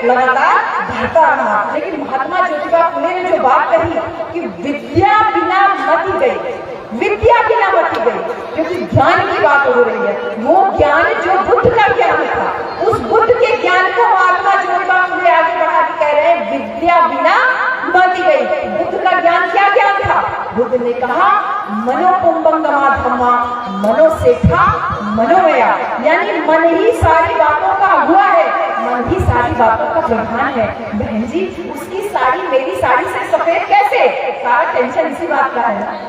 लगातार बढ़ता रहा। लेकिन महात्मा ज्योतिबा फुले ने जो बात कही कि विद्या बिना मति गई, विद्या बिना मति गई, क्योंकि ज्ञान की बात हो रही है, वो ज्ञान जो बुद्ध का ज्ञान था, उस बुद्ध के ज्ञान को महात्मा ज्योतिबा फुले आगे बढ़ा के कह रहे हैं विद्या बिना मति गई। बुद्ध का ज्ञान क्या ज्ञान था? बुद्ध ने कहा मनोपुंबंगमा धम्मा मनो सेठा मनोमया, यानी मन ही सारी बातों का हुआ है, मन ही सारी बातों का प्रधान है। बहन जी, उसकी साड़ी मेरी साड़ी से सफेद कैसे? सारा टेंशन इसी बात का है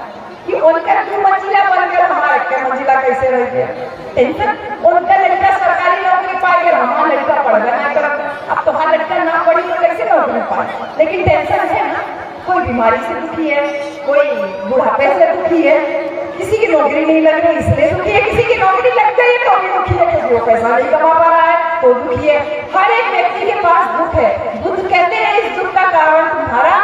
कि उनका 2 मंजिला बन गया, हमारा 1 मंजिला कैसे रह गया। टेंशन, उनका लड़का सरकारी नौकरी पाएगा, हमारा लड़का पढ़ गया कर, अब तुम्हारा लड़का ना पढ़ी तो कैसे नौकरी पाए। लेकिन टेंशन है ना, कोई बीमारी से दुखी है, कोई बुढ़ापे से दुखी है, किसी की नौकरी नहीं लग रही इसलिए दुखी है, किसी की नौकरी लग गई है तो भी दुखी है, क्योंकि वो पैसा नहीं कमा पा रहा है तो दुखी है। हर एक व्यक्ति के पास दुख है। बुद्ध कहते हैं इस दुख का कारण तुम्हारा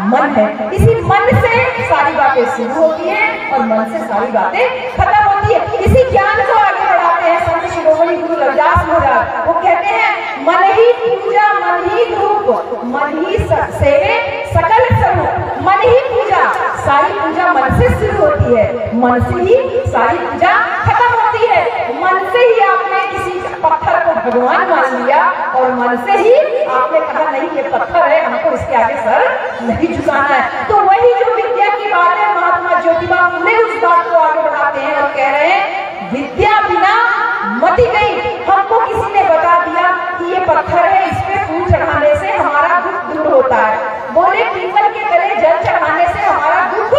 मन है। इसी मन से सारी बातें शुरू होती है और मन से सारी बातें खत्म होती है। इसी ज्ञान को आगे बढ़ाते हैं संत शिरोमणि गुरु रविदास महाराज। वो कहते हैं मन ही पूजा मन ही धूप मन ही सेवे सकल स्वरूप। मन ही पूजा, सारी पूजा मन से शुरू होती है, मन से ही सारी पूजा खत्म होती है। मन से ही आपने किसी पत्थर को भगवान मान लिया और मन से ही आपने कहा नहीं ये पत्थर है, हमको इसके आगे सर नहीं झुकाना है। तो वही जो विद्या की बात है, महात्मा ज्योतिबा फुले उस बात को आगे बढ़ाते हैं और कह रहे हैं विद्या बिना मति गई। हमको किसी ने बता दिया कि ये पत्थर है, इस पे फूल चढ़ाने से हमारा दुख दूर होता है। बोले पीपल के तले जल चढ़ाने से हमारा दुख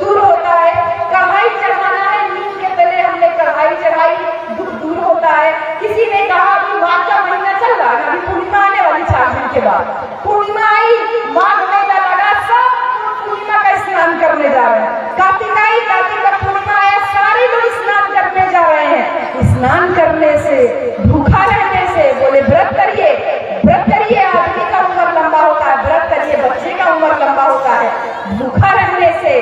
दूर होता है। कढ़ाई चढ़ाना है, नीम के तले हमने कढ़ाई चढ़ाई, दुख दूर होता है। किसी ने कहा कि माघ का महीना चल रहा है, अभी पूर्णिमा आने वाली 4 दिन के बाद, पूर्णिमा आई, माघ मेला लगा, सब पूर्णिमा का स्नान करने जा रहे हैं। कार्तिक आई, कार्तिक का पूर्णिमा आया, सारे लोग स्नान करने जा रहे हैं। स्नान करने से, भूखा रहने से, बोले व्रत करिए, व्रत करिए, आदमी का उम्र लंबा होता है, व्रत करिए, बच्चे का उम्र लंबा होता है। भूखा रहने से,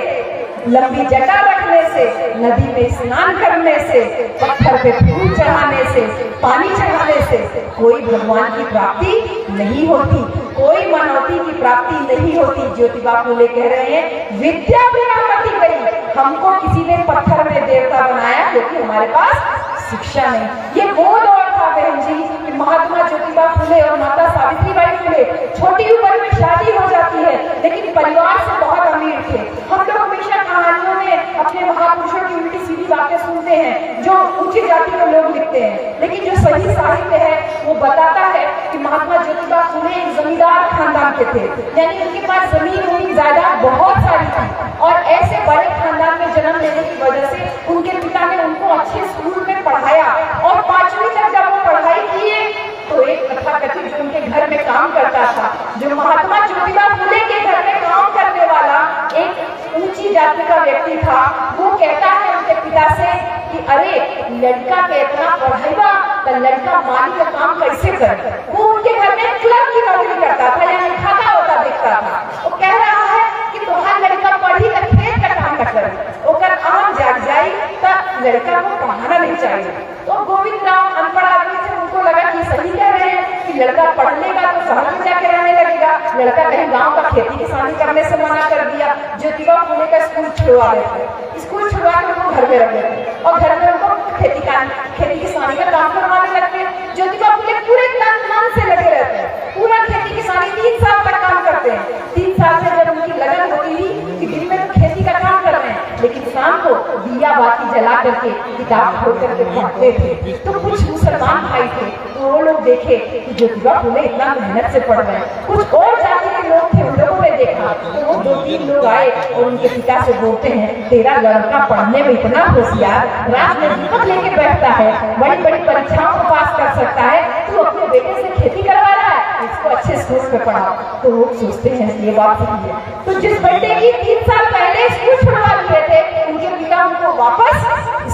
लंबी जटा रखने से, नदी में स्नान करने से, पत्थर पे फूल चढ़ाने से, पानी चढ़ाने से कोई भगवान की प्राप्ति नहीं होती, कोई मनौती की प्राप्ति नहीं होती। ज्योतिबा फुले कह रहे हैं विद्या बिना मति गई। हमको किसी ने पत्थर में देवता बनाया क्योंकि हमारे पास शिक्षा नहीं। ये वो दौर था बहन जी कि महात्मा ज्योतिबा फुले और माता सावित्रीबाई फुले छोटी उम्र में शादी हो जाती है, लेकिन परिवार से बहुत अमीर थे। हम लोग हमेशा कहानियों में अपने महापुरुषों की उल्टी सीधी बातें सुनते हैं जो ऊंची जाति के लोग लिखते हैं, लेकिन जो सही साहित्य है वो बताता है कि महात्मा ज्योतिबा फुले एक जमींदार खानदान के थे, यानी उनके पास जमीन जायदाद बहुत सारी थी और ऐसे बड़े खानदान में जन्म लेने की वजह से उनके पिता ने उनको अच्छे स्कूल में पढ़ाया और 5वीं तक जब वो पढ़ाई किए तो एक तथाकथित जो उनके घर में काम करता था, जो महात्मा ज्योतिबा फुले के घर में काम करने वाला एक ऊंची जाति का व्यक्ति था, वो कहता है उनके पिता से कि अरे लड़का के इतना पढ़ाईबा तो लड़का माली का काम कैसे करे। वो उनके घर में क्लर्क की नौकरी करता था, यानी खाता होता दिखता था। वो कह रहा है कि तुम्हारा लड़का पढ़ी तो खेत का काम न करे, ओकर आम जाग जाई तो लड़का को पढ़ाना नहीं चाहिए। तो गोविंद राव अनपढ़ आदमी थे, उनको लगा कि सही कह रहे हैं कि लड़का पढ़ लेगा तो शहर में जाके रहने लगेगा, लड़का कहीं गांव का खेती किसानी करने से मना कर दिया। ज्योतिबा फुले का स्कूल छुड़वा देते, स्कूल छुड़वा के उनको घर में रख देते और घर में उनको खेती किसानी का काम करवाने लगते हैं। ज्योतिबा फुले पूरे तन मन से लगे रहते हैं, पूरा खेती किसानी 3 साल तक काम करते हैं। 3 साल से जब उनकी लगन होती थी कि दिन में तो खेती का काम कर रहे हैं, लेकिन शाम को दिया बाती जला करके किताब खोल करके पढ़ते थे। तो कुछ मुसलमान भाई थे, तो वो लोग देखे कि ज्योतिबा फुले इतना मेहनत से पढ़ रहे हैं। कुछ और जाति के लोग थे, उन लोगों ने देखा तो वो 2-3 लोग आए और उनके पिता से बोलते हैं तेरा लड़का पढ़ने में इतना होशियार, रात में दीपक लेके बैठता है, बड़ी बड़ी परीक्षाओं को पास कर सकता है, तू अपने बेटे से खेती करवा रहा है, इसको अच्छे स्कूल में पढ़ाओ। तो वो सोचते हैं ये बात सही है। तो जिस बेटे की 3 साल पहले स्कूल छुड़वा दिए थे, उनके पिता उनको वापस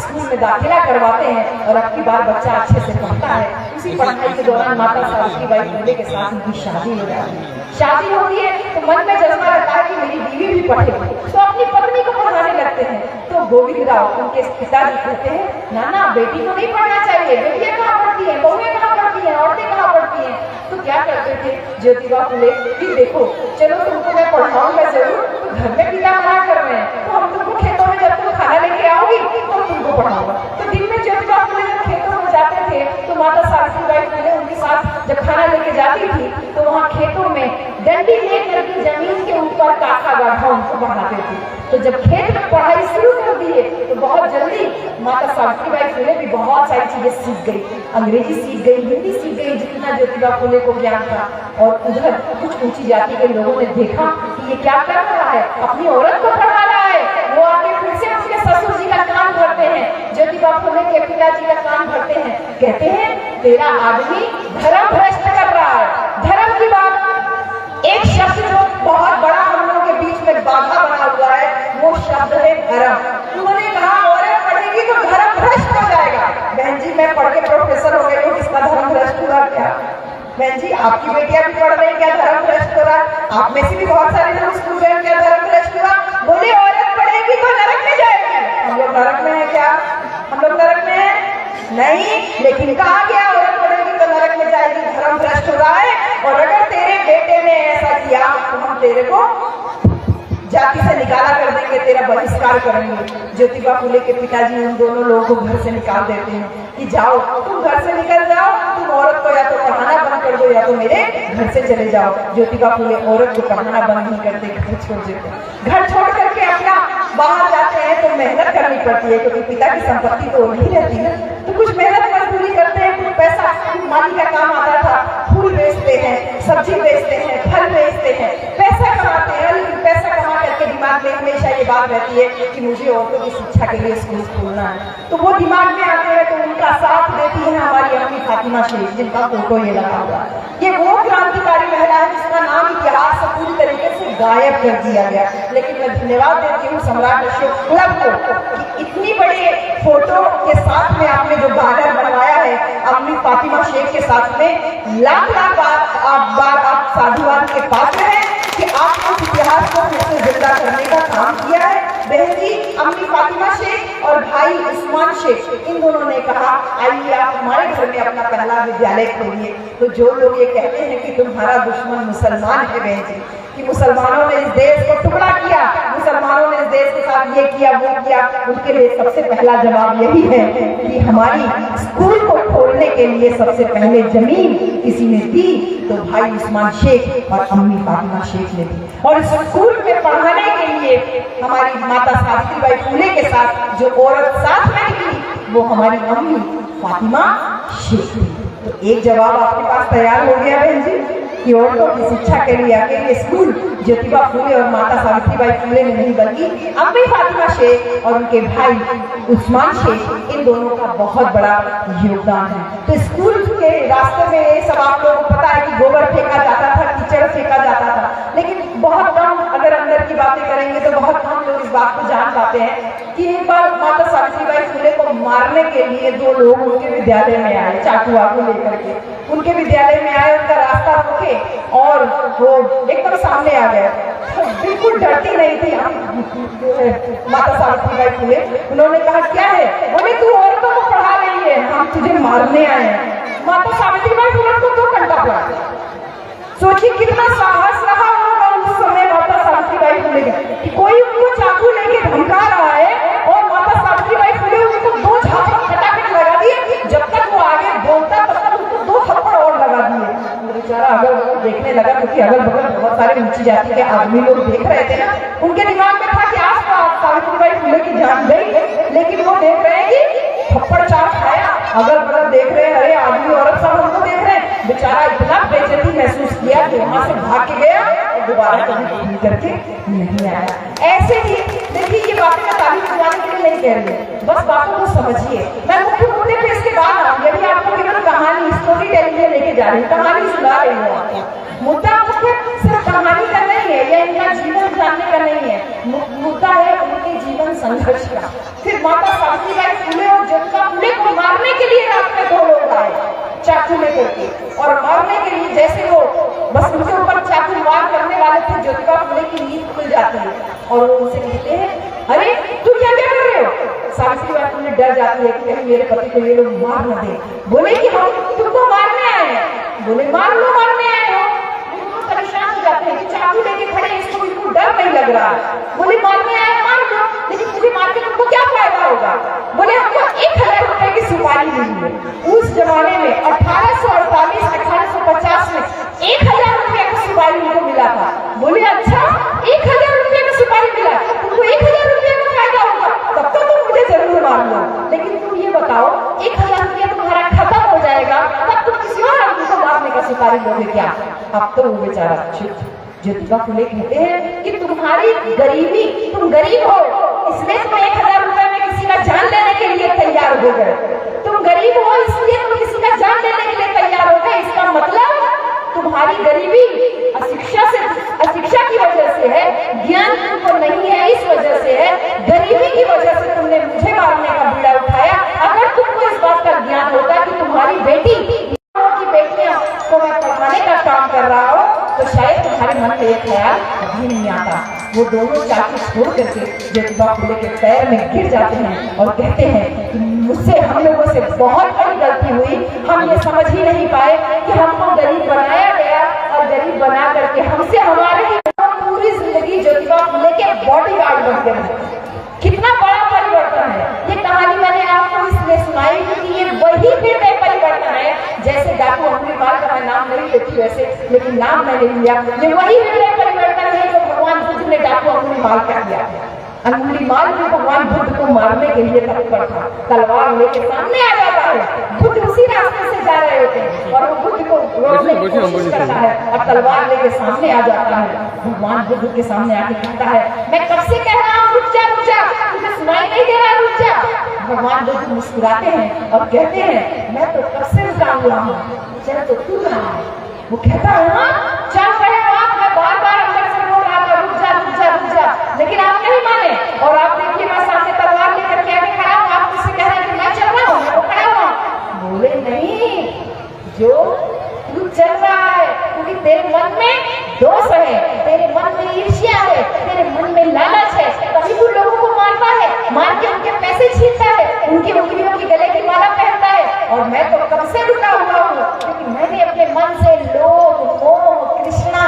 स्कूल में दाखिला करवाते हैं और अब की बार बच्चा अच्छे से पढ़ता है। उसी पढ़ाई के दौरान माता सावित्रीबाई फुले के साथ उनकी शादी हो जाती है। शादी होती है तो मन में जज्बा रहता है कि मेरी बीवी भी पढ़े, तो अपनी पत्नी को पढ़ाने लगते हैं। तो गोविंद राव उनके पिताजी कहते हैं ना बेटी को नहीं पढ़ना चाहिए, बेटियां कहाँ पढ़ती हैं, बहुएं कहाँ पढ़ती हैं, औरतें कहाँ पढ़ती हैं। तो क्या करते थे ज्योतिबा फुले कि देखो चलो तुमको मैं पढ़ाऊंगा जरूर, तो घर में पिता मना कर रहे हैं तो हम तुमको खेतों में जब तुम खाना लेके आओगी तो तुमको पढ़ाऊंगा। तो दिन में ज्योतिबा फुले जब खेतों में जाते थे तो माता सावित्रीबाई फुले उनके साथ जब खाना लेके जाती थी तो वहाँ खेतों में डंडी लेकर के जमीन के ऊपर काका गाढ़ा उनको पढ़ाते थे। तो जब खेत में पढ़ाई शुरू कर दी है तो बहुत जल्दी माता सावित्रीबाई फुले भी बहुत सारी चीजें सीख गई, अंग्रेजी सीख गई, हिंदी सीख गई, जितना ज्योतिबा फुले को ज्ञान था। और उधर कुछ ऊंची जाति के लोगों ने देखा कि ये क्या कर रहा है, अपनी औरत को पढ़ा रहा है, वो आके फिर से उसके ससुर जी का कान भरते हैं, ज्योतिबा फुले के पिताजी का कान भरते हैं, कहते हैं तेरा आदमी धर्म भ्रष्ट कर रहा है। धर्म की बात, एक शब्द जो बहुत बड़ा हम लोगों के बीच में बाधा बना हुआ है वो शब्द है धर्म। उन्होंने कहा औरत पढ़ेगी तो धर्म भ्रष्ट हो जाएगा। बहन जी मैं पढ़ के प्रोफेसर हो गई हूँ, किसका धर्म भ्रष्ट हुआ क्या? बहन जी आपकी बेटियां भी पढ़ रही, क्या धर्म भ्रष्ट हो रहा? आप में से भी बहुत सारे लोग स्कूल गए, क्या धर्म भ्रष्ट हुआ? बोले औरत पढ़ेगी तो नरक में जाएगी। हम लोग नरक में है क्या? हम लोग नरक में है नहीं, लेकिन कहा गया औरत पढ़ेगी तो नरक में जाएगी, धर्म भ्रष्ट हो रहा है। और अगर तेरे बेटे ने ऐसा किया तो हम तेरे को जाति से निकाला कर देंगे, तेरा बहिष्कार करेंगे। ज्योतिबा फुले के पिताजी उन दोनों लोगों को घर से निकाल देते हैं कि जाओ तुम घर से निकल जाओ, तुम औरत को या तो पढ़ाना बंद कर दो या तो मेरे घर से चले जाओ। ज्योतिबा फुले औरत को पढ़ाना बंद नहीं करते, घर छोड़ देते। घर छोड़ करके अपना बाहर जाते हैं तो मेहनत करनी पड़ती है क्योंकि पिता की संपत्ति तो नहीं रहती है, तो कुछ मेहनत मजदूरी करते हैं, कुछ पैसा माली का काम आता था, फूल बेचते हैं, सब्जी बेचते हैं, फल बेचते हैं, पैसा कमाते हैं। लेकिन पैसा कमा करके दिमाग में हमेशा ये बात रहती है कि मुझे औरतों की शिक्षा के लिए स्कूल खोलना है, तो वो दिमाग में आते हैं। तो उनका साथ देती है हमारी अम्मी फातिमा शेख, जिनका फोटो ये लगा हुआ है। ये वो क्रांतिकारी महिला है जिसका नाम इतिहास से पूरी तरीके से गायब कर दिया गया। लेकिन मैं धन्यवाद देती हूँ सम्राट अशोक क्लब को कि इतनी बड़ी फोटो के साथ में आपने जो बैनर बनवाया है अम्मी फातिमा शेख के साथ में, लाख लाख बार आप साधुवाद के पात्र हैं कि आप उस इतिहास को फिर से जिंदा करने का काम किया है। बहन जी अम्मी फातिमा शेख और भाई उस्मान शेख, इन दोनों ने कहा आइए आप हमारे घर में अपना पहला विद्यालय खोलिए। तो जो लोग ये कहते हैं कि तुम्हारा दुश्मन मुसलमान है बहन जी, कि मुसलमानों ने इस देश को टुकड़ा किया, मुसलमानों ने इस देश के साथ ये किया वो किया, उनके लिए सबसे पहला जवाब यही है कि हमारी स्कूल को खोलने के लिए सबसे पहले जमीन किसी ने दी तो भाई उस्मान शेख और अम्मी फातिमा शेख ने दी। और स्कूल में पढ़ाने के लिए हमारी माता सावित्रीबाई फुले के साथ जो औरत साथ में निकली वो हमारी अम्मी फातिमा शेख थी। तो एक जवाब आपके पास तैयार हो गया बहन जी कि औरतों की शिक्षा के लिए अकेले स्कूल ज्योतिबा फुले और माता सावित्रीबाई फुले ने नहीं बल्कि अम्मी फातिमा शेख और उनके भाई उस्मान शेख, इन दोनों का बहुत बड़ा योगदान है। तो स्कूल के रास्ते में ये सब आप लोगों को पता है कि गोबर फेंका जाता था, कीचड़ फेंका जाता था, लेकिन बहुत कम अगर अंदर की बातें करेंगे तो बहुत कम लोग इस बात को जान पाते हैं कि एक बार माता सावित्रीबाई फुले को मारने के लिए दो लोग उनके विद्यालय में आए, चाकू वाकू लेकर के उनके विद्यालय में आए, उनका रास्ता रोके और वो एकदम सामने आ गए। तो बिल्कुल डरती नहीं थी माता सावित्रीबाई फुले। उन्होंने कहा क्या है? बोले तू औरतों को पढ़ा रही है, हम तुझे मारने आए हैं। माता सावित्रीबाई फुले को 2 घंटा पढ़ा। सोचिए कितना साहस रहा होगा उस समय माता सावित्रीबाई फुले का कि कोई उनको चाकू लेके धमका रहा है और माता सावित्रीबाई फुले उसको 2 झापड़ फटाफट लगा दिए। जब तक वो आगे बोलता तब तक उसको 2 थप्पड़ और लगा दिए। बेचारा अगल बगल देखने लगा क्योंकि अगल बगल बहुत सारे ऊंची जाति के आदमी लोग देख रहे थे ना, उनके दिमाग में था कि आज तो सावित्रीबाई फुले की जान गई, लेकिन वो देख रहे हैं कि थप्पड़ चार खाया, अगल बगल देख रहे हैं, अरे आदमी औरत सब हमको देख रहे हैं। बेचारा इतना बेइज्जती महसूस किया कि वहां से भाग के गया और दोबारा कभी करके नहीं आया। ऐसे ही देखिए ये बातें मैं तारीफ करवाने के लिए नहीं कह रही, बस बातों को समझिए। मैं मुख्य मुद्दे पे इसके बाद आऊंगी, अभी आपको केवल कहानी स्टोरी टेलिंग में लेके जा रही हूँ, कहानी सुना रही हूँ आपको। मुद्दा मुख्य सिर्फ कहानी का नहीं है या इनका जीवन जानने का नहीं है, मुद्दा है उनके जीवन संघर्ष का। फिर माता सावित्रीबाई फुले और ज्योतिबा फुले को मारने के लिए रात में 2 लोग आए चाकू लेकर के, और मारने के लिए जैसे वो बस उनके ऊपर चाकू वार करने वाले थे, ज्योतिबा फुले की नींद खुल जाती है और वो उनसे कहते हैं अरे तुम क्या कर रहे हो? सावित्रीबाई फुले डर जाती है कि कहीं मेरे पति को ये लोग मार न दे। बोले कि हम तुमको मारने आए हैं। बोले मार लो, मारने आए हो? नहीं लग रहा। बोले मारने आया मार दो, लेकिन मुझे मार के तुमको क्या फायदा होगा? बोले हमको 1000 रुपए की सुपारी मिली है। उस जमाने में 1848-1850 में 1000 रुपए का सुपारी उनको मिला था। बोले अच्छा 1000 रुपए का सुपारी मिला, तुमको 1000 रुपए का फायदा होगा, तब तो तुम मुझे जरूर मार लो। लेकिन तुम ये बताओ 1000 रुपया तुम्हारा खत्म हो जाएगा, तब तुम किसी और आदमी को मारने का सुपारी दोगे क्या? अब तो वो बेचारा चुप। ज्योतिबा फुले कहते हैं कि तुम्हारी गरीबी, तुम गरीब हो इसलिए तुम 1000 रुपए में किसी का जान लेने के लिए तैयार हो गए। तुम गरीब हो इसलिए तुम किसी का जान लेने के लिए तैयार हो गए। इसका मतलब तुम्हारी गरीबी अशिक्षा की वजह से है, ज्ञान तुमको नहीं है इस वजह से है, गरीबी की वजह से तुमने मुझे मारने का बीड़ा उठाया। अगर तुमको इस बात का ज्ञान होता कि तुम्हारी बेटियां को मैं पढ़ाने का काम कर रहा हूँ, तो शायद तुम्हारे मन में एक ख्याल कभी नहीं आता। वो दोनों चाकू छोड़ करके ज्योतिबा फुले के पैर में गिर जाते हैं और कहते हैं कि मुझसे, हम लोगों से बहुत बड़ी गलती हुई। हम ये समझ ही नहीं पाए कि हमको गरीब बनाया गया और गरीब बना करके हमसे हमारे ही पूरी जिंदगी ज्योतिबा फुले के बॉडीगार्ड बनते हैं। कितना बड़ा परिवर्तन है। ये कहानी मैंने आपको इसलिए सुनाई क्योंकि ये वही हृदय परिवर्तन है। जैसे डाकू अंगुलीमाल का मैं नाम नहीं लेती वैसे, लेकिन नाम मैंने लिया। ये वही हृदय परिवर्तन है जो भगवान बुद्ध ने डाकू अंगुलीमाल का किया। अंगुलीमाल भी भगवान बुद्ध को मारने के लिए तत्पर था, तलवार लेके सामने आ जाता है। बुद्ध उसी रास्ते से जा रहे होते हैं और वो बुद्ध को रोकने की कोशिश करता है और तलवार लेके सामने आ जाता है। भगवान बुद्ध के सामने आके कहता है, मैं कब से कह रहा हूँ रुक जा, तुझे सुनाई नहीं दे रहा, रुक जा। भगवान बुद्ध मुस्कुराते हैं और कहते हैं, मैं तो कब से रुका हुआ हूँ, चलो तो तू रहा है। वो कहता है, हाँ चल रहे हो आप, मैं बार बार अंदर से बोल रहा था रुक जा रुक जा रुक जा, लेकिन आप नहीं माने। और आप देखिए मैं सामने तलवार लेकर के आगे खड़ा हूँ, आप मुझसे कह रहे हैं कि मैं चल रहा हूँ, मैं तो खड़ा हुआ। बोले नहीं, जो तू चल रहा है क्योंकि तेरे मन में दोष है, तेरे मन में ईर्ष्या है, तेरे मन में लालच है, तभी तू लोगों को मारता है, मार के उनके पैसे छीनता है, उनकी उंगलियों की गले की माला पहनता है। और मैं तो कब से रुका हुआ हूँ क्योंकि मैंने अपने मन से लोभ, मोह, तृष्णा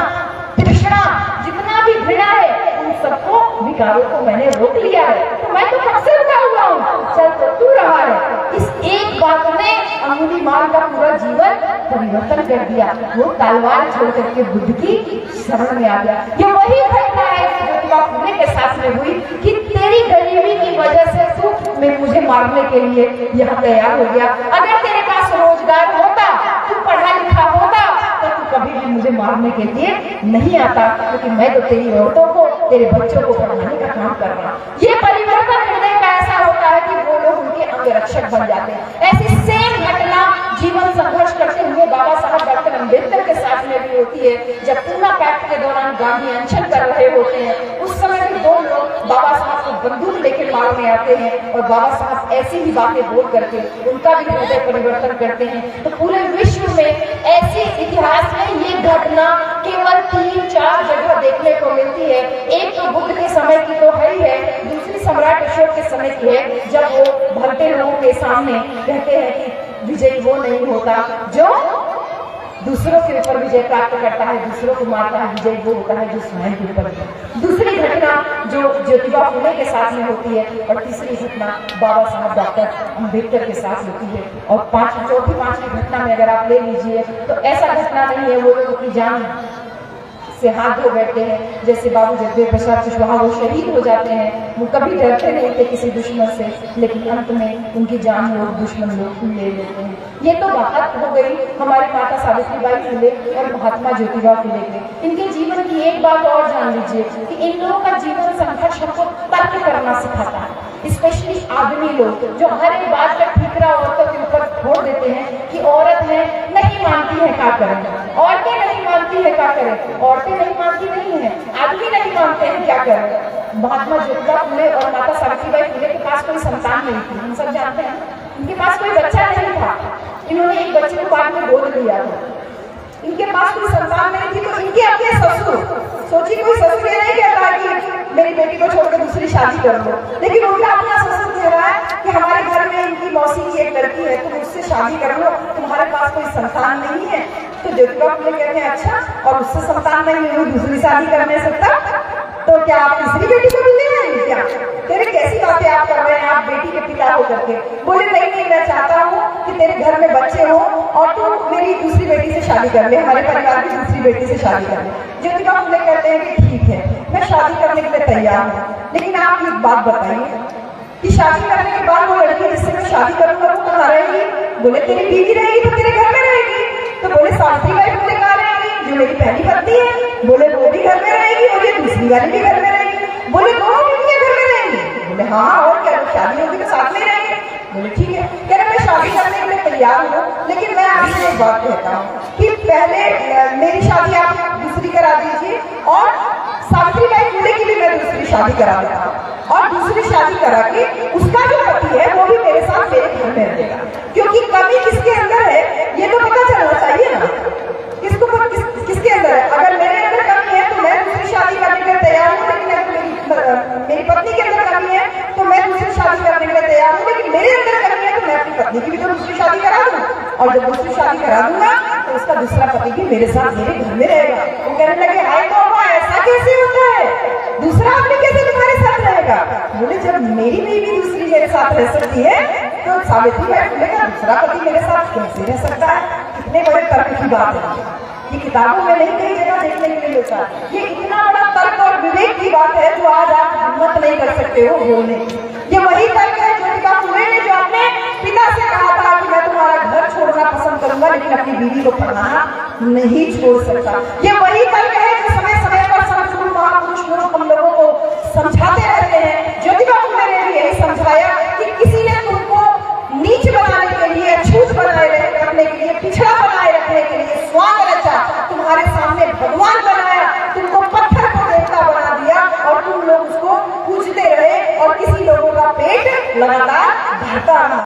जितना भी घृणा है उन सबको विकारों को मैंने रोक लिया है। तो मैं तो कब से रुका हुआ हूँ, चल तो तू रहा है। इस एक बात ने अंगुलीमाल का पूरा जीवन परिवर्तन कर दिया। वो तलवार छोड़ करके बुद्ध की शरण में आ गया। ये वही घटना है जो ज्योतिबा फुले के साथ में हुई कि तेरी गरीबी की वजह से तू मुझे मारने के लिए यहाँ तैयार हो गया। अगर तेरे पास रोजगार होता, तू पढ़ा लिखा होता, तो तू कभी भी मुझे मारने के लिए नहीं आता, क्योंकि मैं तो तेरी औरतों को, तेरे बच्चों को पढ़ाने का काम कर रहा हूँ। ये परिवर्तन हृदय का ऐसा होता है कि वो लोग उनके अंगरक्षक बन जाते हैं। ऐसी सेम घटना जीवन संघर्ष करते हुए बाबा साहब डॉक्टर अम्बेडकर के साथ में भी होती है। जब पूना पैक्ट के दौरान गांधी अनशन कर रहे होते हैं, उस समय भी दो लोग बाबा साहब को बंदूक लेकर मारने आते हैं और बाबा साहब ऐसी ही बातें बोल करके उनका भी हृदय परिवर्तन करते हैं। तो पूरे विश्व में ऐसे इतिहास में ये घटना केवल 3-4 जगह देखने को मिलती है। एक तो बुद्ध के समय की तो है ही है, दूसरी सम्राट अशोक के समय की है, जब वो भटके लोगों के सामने कहते हैं कि विजयी वो नहीं होता जो दूसरों के ऊपर विजय प्राप्त करता है, दूसरों को मारता है। विजय वो होता है जो स्वयं के ऊपर। दूसरी घटना जो ज्योतिबा फुले के साथ में होती है और तीसरी घटना बाबा साहब डॉक्टर अम्बेडकर के साथ होती है। और चौथी पांचवी घटना में अगर आप ले लीजिए तो ऐसा घटना नहीं है वो लोगों की जान से हाथ धो बैठते हैं। जैसे बाबू जगदेव प्रसाद कुशवाहा वो शहीद हो जाते हैं, वो कभी डरते नहीं थे किसी दुश्मन से, लेकिन अंत में उनकी जान लोग दुश्मन लोग ले लेते हैं। ये तो बात हो गई हमारी माता सावित्रीबाई फुले और महात्मा ज्योतिबा फुले के। इनके जीवन की एक बात और जान लीजिए कि इन लोगों का जीवन संघर्ष हमको तर्क करना सिखाता है। स्पेशली आदमी लोग जो हर एक बात का ठीकरा औरतों के ऊपर छोड़ देते हैं कि औरत है नहीं मानती है क्या करें, औरतें नहीं मानती है क्या करें, औरतें नहीं मानती नहीं है, आदमी नहीं मानते हैं क्या करें। महात्मा ज्योतिबा फुले और माता सावित्रीबाई फुले के पास कोई संतान नहीं थी, हम सब जानते हैं। इनके पास कोई बच्चा नहीं था, इन्होंने एक बच्चे को बाद में गोद लिया था। इनके पास कोई संतान नहीं थी तो इनके अपने ससुर, सोचिए कोई ससुर ये नहीं कहता कि मेरी बेटी को छोड़कर दूसरी शादी कर लो, लेकिन उनका अपना ससुर कह रहा है कि हमारे घर में इनकी मौसी की एक लड़की है, तुम उससे शादी कर लो, तुम्हारे पास कोई संतान नहीं है। तो ज्योतिबा फुले कहते हैं अच्छा, और उससे संतान नहीं हुई दूसरी शादी करने से तब तो क्या आप तीसरी बेटी को भी ले आएंगे क्या? तेरे कैसी बातें आप कर रहे हैं, आप बेटी के पिता हो करके। बोले नहीं, मैं चाहता हूँ कि तेरे घर में बच्चे हो और तू मेरी दूसरी बेटी से शादी कर ले, हमारे परिवार की दूसरी बेटी से शादी कर ले। ज्योतिबा फुले कहते हैं कि ठीक है, मैं शादी करने के लिए तैयार हूँ, लेकिन आप एक बात बताइए कि शादी करने के बाद वो लड़की जिससे मैं शादी करूंगा वो कहाँ रहेगी? बोले तेरी बीवी रहेगी तो तेरे घर में रहेगी। तो बोले सावित्रीबाई फुले कहाँ रहेगी? जो मेरी पहली पत्नी है। बोले वो भी घर में रहेगी और ये दूसरी वाली भी घर में रहेगी। बोले दोनों बीवियां घर में रहेंगी? बोले हाँ, और क्या, शादी होगी तो साथ में ही रहेंगे। बोले ठीक है। कह रहे मैं शादी करने के लिए तैयार हूँ, लेकिन मैं आपसे एक बात कहता हूँ कि पहले मेरी शादी आप दूसरी करा दीजिए और सावित्रीबाई फुले की भी मैं दूसरी शादी करा देता हूँ, और दूसरी शादी करा के उसका जो पति है वो भी मेरे साथ मेरे घर में रहेगा। क्योंकि कमी किसके अंदर है ये तो पता चलना चाहिए ना, किसके अंदर है। अगर मेरे अंदर कमी है तो मैं दूसरी शादी करने के लिए तैयार हूँ, लेकिन अगर मेरी पत्नी के अंदर कमी है तो मैं दूसरी शादी करने के लिए तैयार हूँ, लेकिन मेरे अंदर कमी है तो मैं अपनी पत्नी की भी तो दूसरी शादी करा दूँ, और जब दूसरी शादी करा दूंगा तो उसका दूसरा पति भी मेरे साथ मेरे घर में रहेगा। वो कहने लगे हाय बाबा, ऐसा कैसे होता है, दूसरा आदमी कैसे तुम्हारे साथ रहेगा? बोले जब मेरी बीवी दूसरी मेरे साथ रह सकती है तो सावित्रीबाई फुले का दूसरा पति मेरे साथ कैसे रह सकता है? कितने बड़े तर्क की बात है, ये किताबों में नहीं कई जगह देखने के लिए मिलता। ये इतना बड़ा तर्क और विवेक की बात है जो आज आप हिम्मत नहीं कर सकते हो बोलने। ये वही तर्क है ज्योतिबा फुले ने जो अपने पिता से कहा था कि मैं तुम्हारा घर छोड़ना पसंद करूंगा लेकिन अपनी बीवी को पढ़ाना नहीं छोड़ सकता। ये वही तर्क है जो समय समय पर संत गुरु महापुरुष लोग हम लोगों को समझाते रहते हैं। ज्योतिबा फुले ने भी यही समझाया कि किसी ने तुमको नीच बनाने के लिए, छूत बनाए रखने के लिए, पिछड़ा बनाए रखने के लिए, स्वांग रचा, तुम्हारे सामने भगवान बनाया, तुमको पत्थर को देवता बना दिया और तुम लोग उसको पूजते रहे और किसी लोगों का पेट लगातार भरता रहा।